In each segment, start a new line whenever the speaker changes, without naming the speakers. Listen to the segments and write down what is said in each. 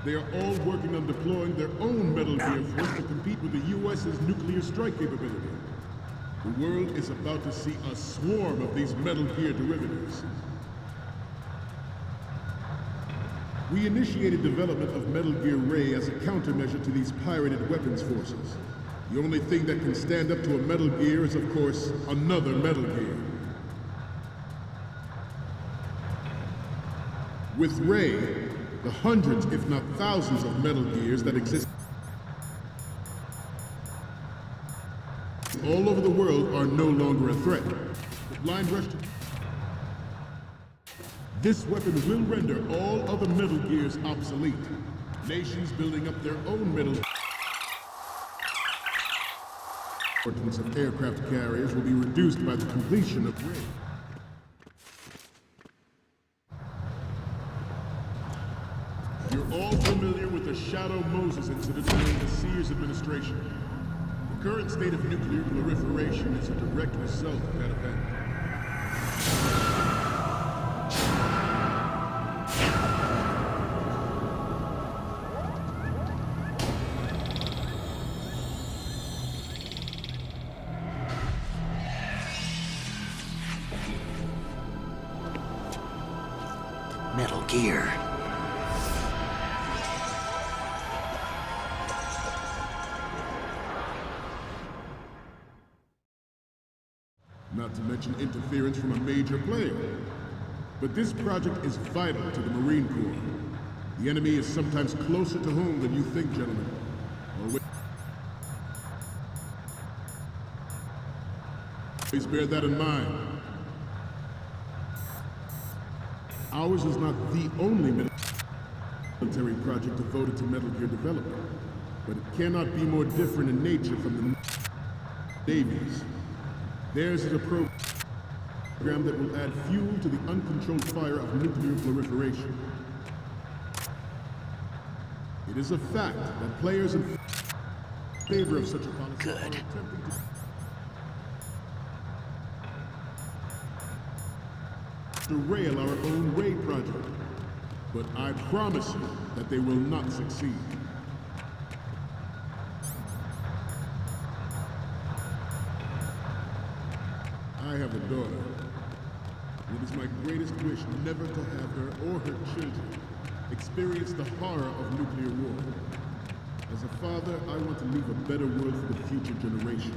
They are all working on deploying their own Metal Gear force to compete with the U.S.'s nuclear strike capability. The world is about to see a swarm of these Metal Gear derivatives. We initiated development of Metal Gear Ray as a countermeasure to these pirated weapons forces. The only thing that can stand up to a Metal Gear is, of course, another Metal Gear. With Ray, the hundreds, if not thousands, of Metal Gears that exist all over the world are no longer a threat. The blind rush to... This weapon will render all other Metal Gears obsolete. Nations building up their own Metal Gear. The importance of aircraft carriers will be reduced by the completion of Ray. You're all familiar with the Shadow Moses incident during the Sears administration. The current state of nuclear proliferation is a direct result of that event.
Metal Gear.
Not to mention interference from a major player. But this project is vital to the Marine Corps. The enemy is sometimes closer to home than you think, gentlemen. Always bear that in mind. Ours is not the only military project devoted to Metal Gear development, but it cannot be more different in nature from the Navy's. Theirs is a program that will add fuel to the uncontrolled fire of nuclear proliferation. It is a fact that players in favor of such a policy are attempting to derail our own Ray project. But I promise you that they will not succeed. I have a daughter, and it is my greatest wish never to have her or her children experience the horror of nuclear war. As a father, I want to leave a better world for the future generation.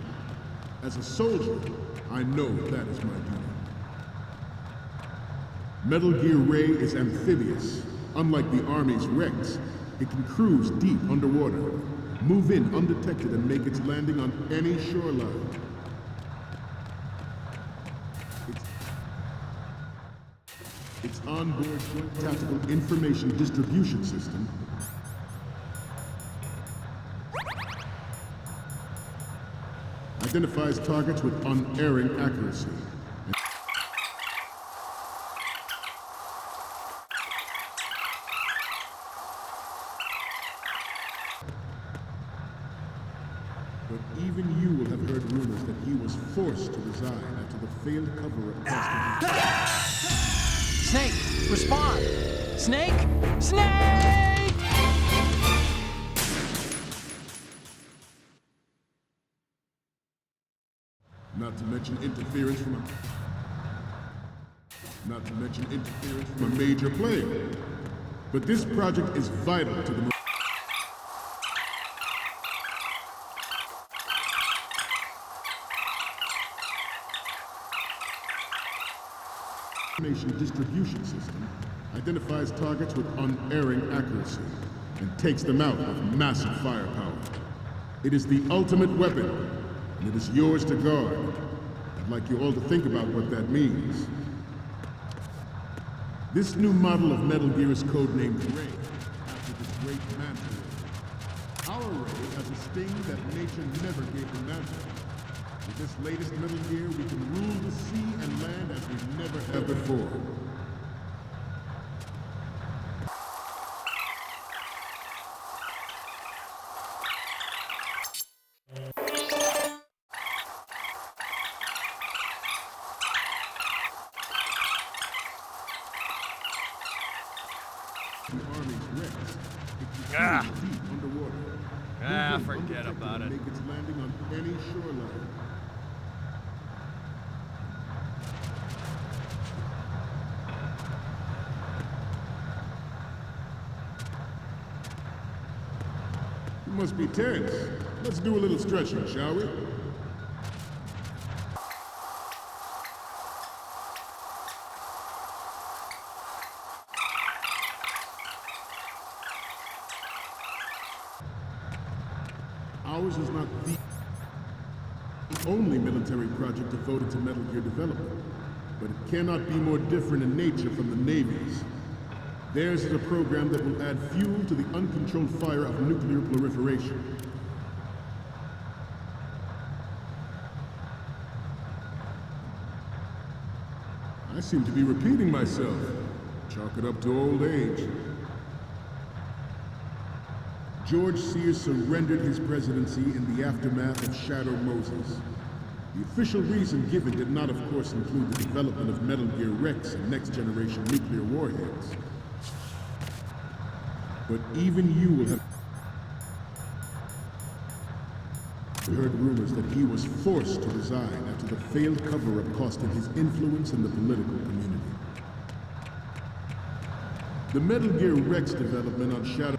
As a soldier, I know that is my duty. Metal Gear Ray is amphibious. Unlike the Army's Rex, it can cruise deep underwater, move in undetected, and make its landing on any shoreline. Its onboard joint tactical information distribution system identifies targets with unerring accuracy. But even you will have heard rumors that he was forced to resign after the failed cover-up test.
Snake, respond! Snake! Snake!
Not to mention interference from a major player. But this project is vital to the information distribution system identifies targets with unerring accuracy and takes them out with massive firepower. It is the ultimate weapon, and it is yours to guard. I'd like you all to think about what that means. This new model of Metal Gear is codenamed Ray, after this great mantle. Our Ray has a sting that nature never gave the mantle. With this latest Metal Gear, we can rule the sea and land as we never have before. The Army's Rex, it
Ah.
deep underwater.
Ah,
Move in
forget
undetected
about
and
it.
make its landing on any shoreline. You must be tense. Let's do a little stretching, shall we? Ours is not the only military project devoted to Metal Gear development, but it cannot be more different in nature from the Navy's. Theirs is a program that will add fuel to the uncontrolled fire of nuclear proliferation. I seem to be repeating myself. Chalk it up to old age. George Sears surrendered his presidency in the aftermath of Shadow Moses. The official reason given did not, of course, include the development of Metal Gear Rex and next-generation nuclear warheads. But even you will have heard rumors that he was forced to resign after the failed cover-up cost him his influence in the political community. The Metal Gear Rex development on Shadow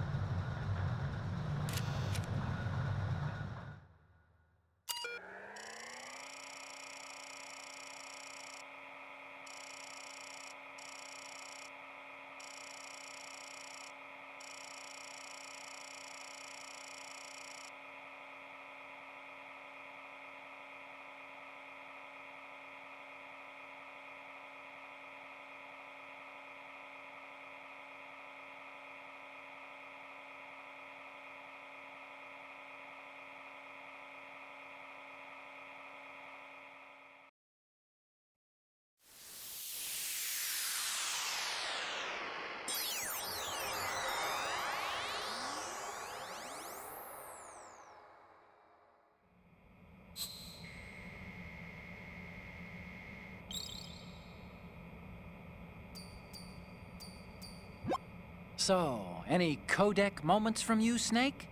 So, any codec moments from you, Snake?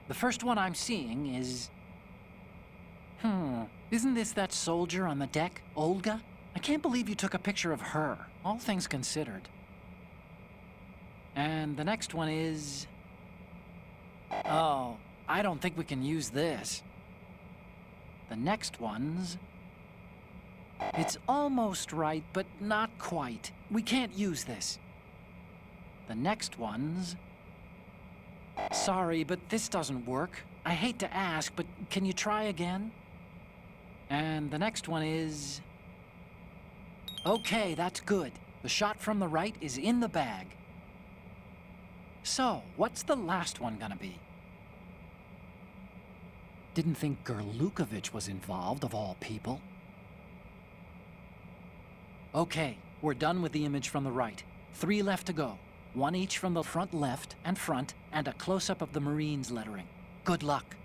The first one I'm seeing is... Isn't this that soldier on the deck, Olga? I can't believe you took a picture of her, all things considered. And the next one is... Oh, I don't think we can use this. The next one's... It's almost right, but not quite. We can't use this. The next one's... Sorry, but this doesn't work. I hate to ask, but can you try again? And the next one is... Okay, that's good. The shot from the right is in the bag. So, what's the last one gonna be? Didn't think Gerlukovich was involved, of all people. Okay, we're done with the image from the right. 3 left to go. 1 each from the front left and front, and a close-up of the Marines lettering. Good luck.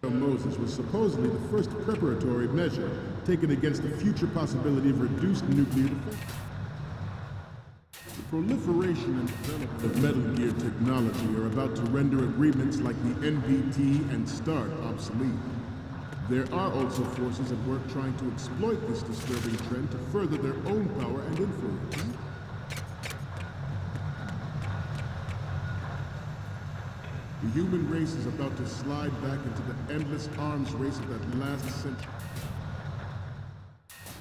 Moses was supposedly the first preparatory measure taken against the future possibility of reduced nuclear defense. The proliferation and development of Metal Gear technology are about to render agreements like the NVT and START obsolete. There are also forces at work trying to exploit this disturbing trend to further their own power and influence. The human race is about to slide back into the endless arms race of that last century.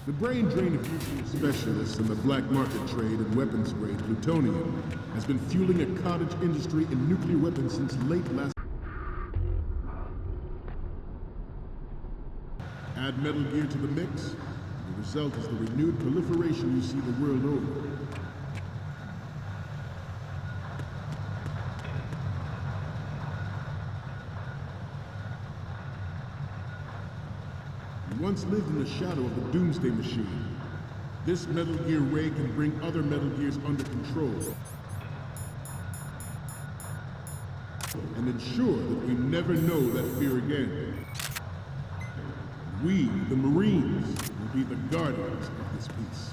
The brain drain of nuclear specialists and the black market trade in weapons grade plutonium has been fueling a cottage industry in nuclear weapons since late last. Add Metal Gear to the mix, and the result is the renewed proliferation you see the world over. You once lived in the shadow of the Doomsday Machine. This Metal Gear ray can bring other Metal Gears under control and ensure that we never know that fear again. We, the Marines, will be the guardians of this peace.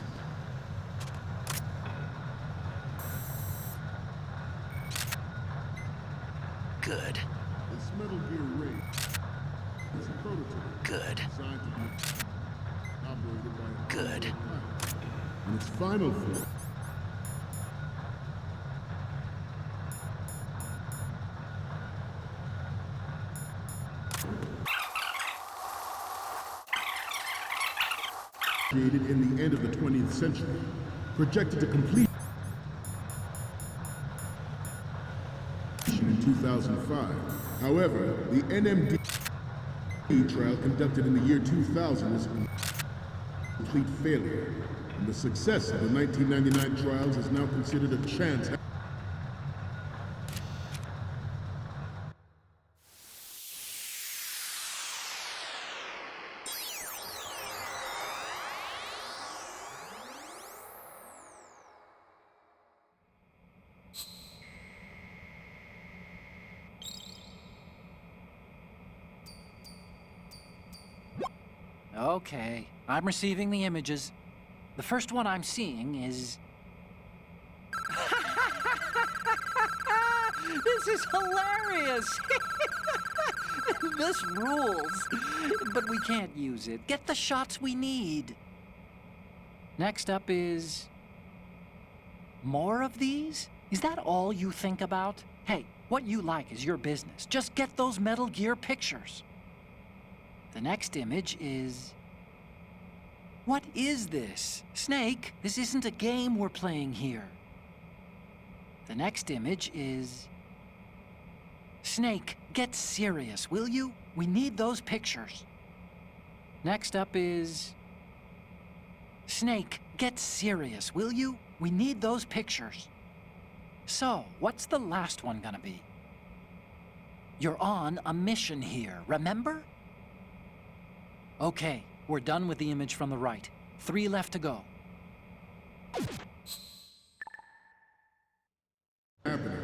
array. It's a prototype.
Good.
Designed to be operated by
Good.
In its final form, created in the end of the 20th century, projected to complete in 2005. However, the NMD trial conducted in the year 2000 was a complete failure, and the success of the 1999 trials is now considered a chance.
Okay, I'm receiving the images. The first one I'm seeing is... This is hilarious! This rules. But we can't use it. Get the shots we need. Next up is... More of these? Is that all you think about? Hey, what you like is your business. Just get those Metal Gear pictures. The next image is... What is this? Snake, this isn't a game we're playing here. The next image is... Snake, get serious, will you? We need those pictures. Next up is... Snake, get serious, will you? We need those pictures. So, what's the last one gonna be? You're on a mission here, remember? Okay, we're done with the image from the right. 3 left to go.
Happening.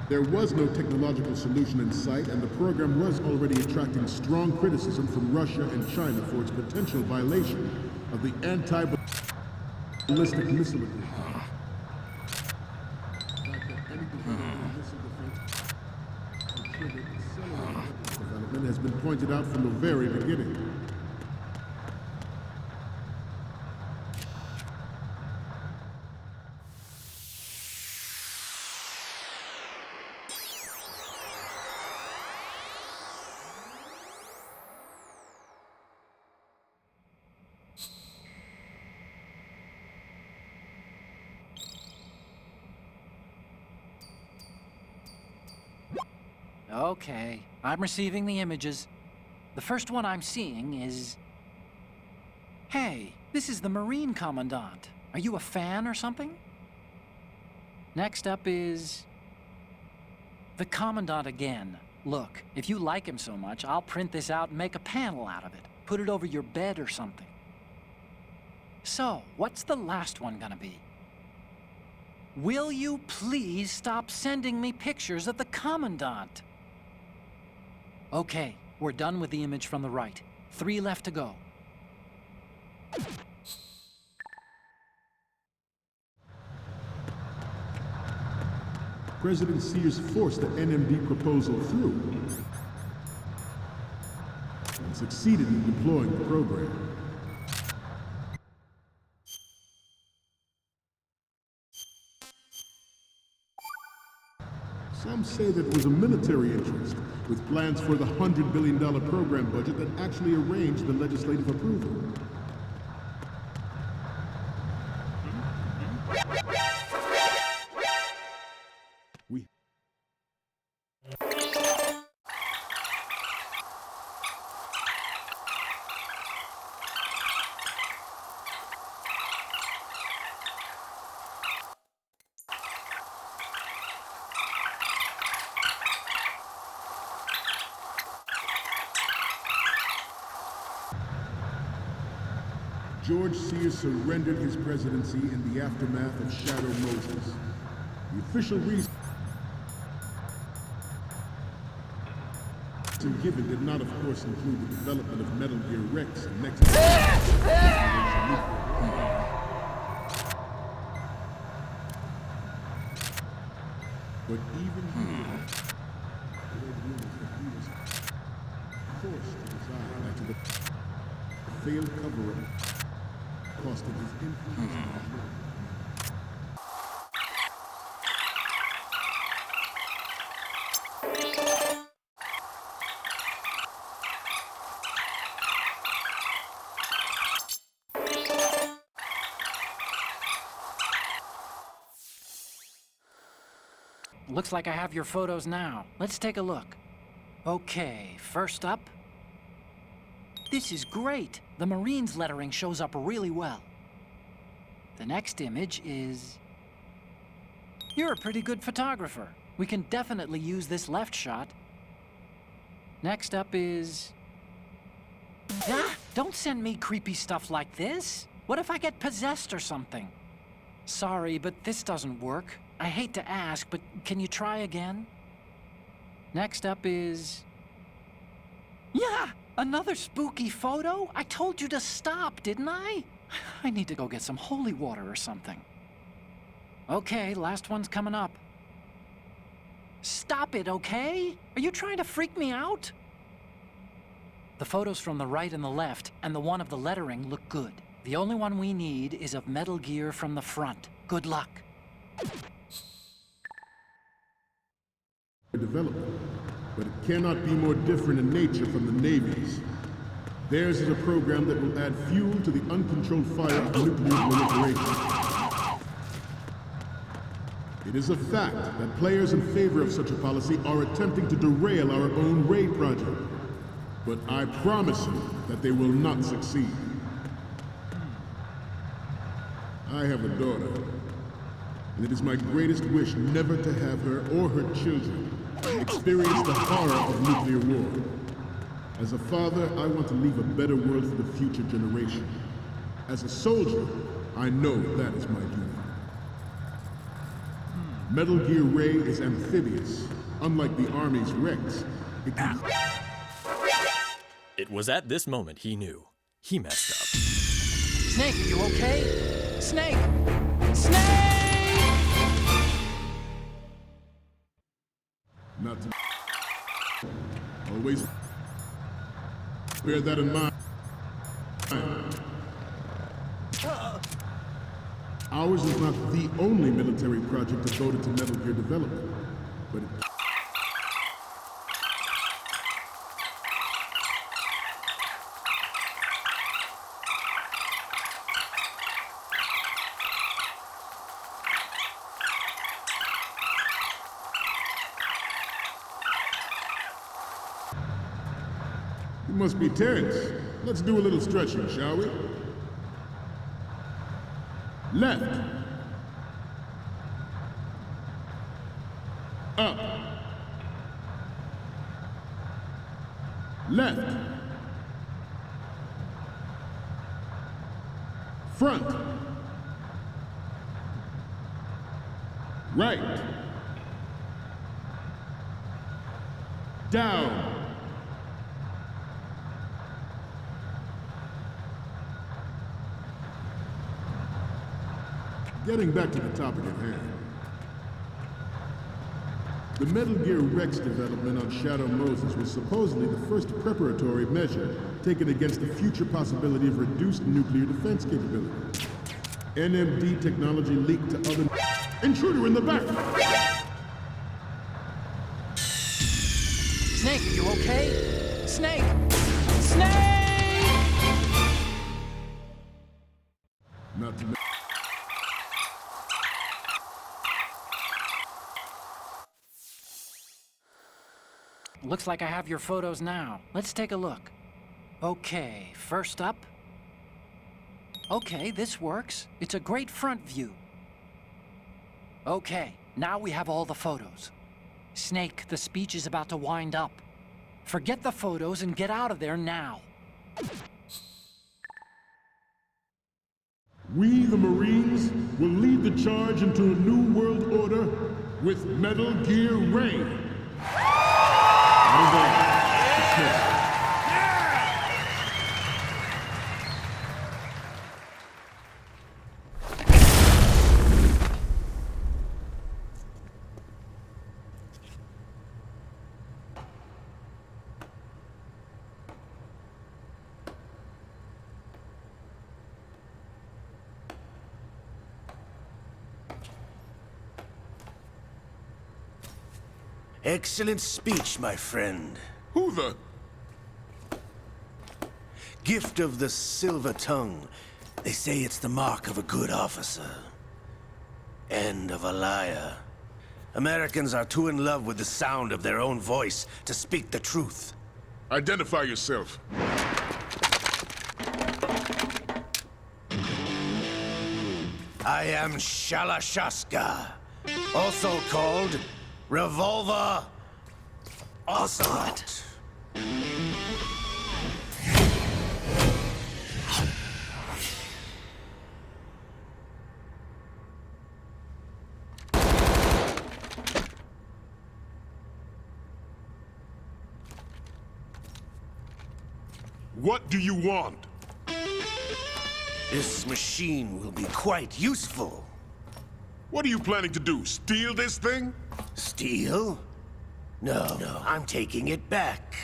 There was no technological solution in sight, and the program was already attracting strong criticism from Russia and China for its potential violation of the anti-ballistic missile agreement. Development has been pointed out from the very beginning.
Okay, I'm receiving the images. The first one I'm seeing is... Hey, this is the Marine Commandant. Are you a fan or something? Next up is... The Commandant again. Look, if you like him so much, I'll print this out and make a panel out of it. Put it over your bed or something. So, what's the last one gonna be? Will you please stop sending me pictures of the Commandant? Okay, we're done with the image from the right. 3 left to go.
President Sears forced the NMD proposal through and succeeded in deploying the program. Some say that it was a military interest, with plans for the $100 billion program budget that actually arranged the legislative approval. We George Sears surrendered his presidency in the aftermath of Shadow Moses. The official reason given did not, of course, include the development of Metal Gear Rex and next but even forced to resign after the failed cover-up costing his influence.
Looks like I have your photos now. Let's take a look. Okay, first up. This is great. The Marines lettering shows up really well. The next image is... You're a pretty good photographer. We can definitely use this left shot. Next up is... Ah! Don't send me creepy stuff like this. What if I get possessed or something? Sorry, but this doesn't work. I hate to ask, but can you try again? Next up is... Yeah! Another spooky photo? I told you to stop, didn't I? I need to go get some holy water or something. Okay, last one's coming up. Stop it, okay? Are you trying to freak me out? The photos from the right and the left, and the one of the lettering look good. The only one we need is of Metal Gear from the front. Good luck.
Development, but it cannot be more different in nature from the Navy's. Theirs is a program that will add fuel to the uncontrolled fire of nuclear proliferation. It is a fact that players in favor of such a policy are attempting to derail our own Ray project. But I promise you that they will not succeed. I have a daughter, and it is my greatest wish never to have her or her children experience the horror of nuclear war. As a father, I want to leave a better world for the future generation. As a soldier, I know that is my duty. Metal Gear Ray is amphibious. Unlike the Army's Rex, it can...
It was at this moment he knew. He messed up.
Snake, are you okay? Snake! Snake!
Not to... Always bear that in mind. Ours is not the only military project devoted to Metal Gear development, but it... You must be Terrence. Let's do a little stretching, shall we? Left. Up. Left. Front. Right. Down. Getting back to the topic at hand. The Metal Gear Rex development on Shadow Moses was supposedly the first preparatory measure taken against the future possibility of reduced nuclear defense capability. NMD technology leaked to other... Intruder in the back!
Snake, are you okay? Snake! Snake!
Not to...
Looks like I have your photos now. Let's take a look. Okay, first up. Okay, this works. It's a great front view. Okay, now we have all the photos. Snake, the speech is about to wind up. Forget the photos and get out of there now.
We, the Marines, will lead the charge into a new world order with Metal Gear Ray.
Excellent speech, my friend.
Who the...
Gift of the silver tongue. They say it's the mark of a good officer. End of a liar. Americans are too in love with the sound of their own voice to speak the truth.
Identify yourself.
I am Shalashaska, also called Revolver Ocelot.
What do you want?
This machine will be quite useful.
What are you planning to do? Steal this thing?
Steal? No, I'm taking it back.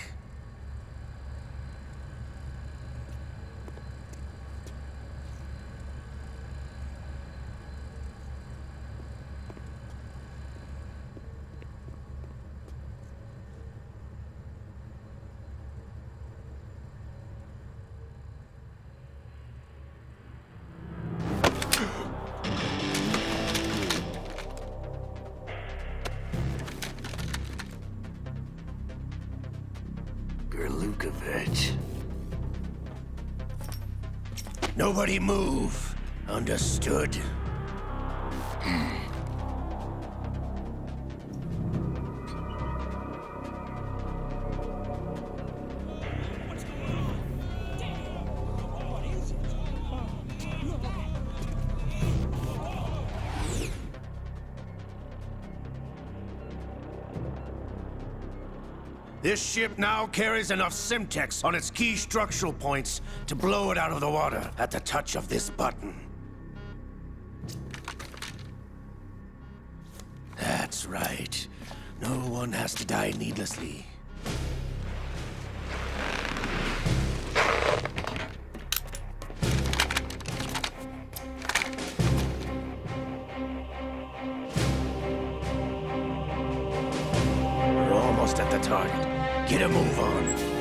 Gerlukovich. Nobody move. Understood? This ship now carries enough Simtex on its key structural points to blow it out of the water at the touch of this button. That's right. No one has to die needlessly. We're almost at the target. Get a move on.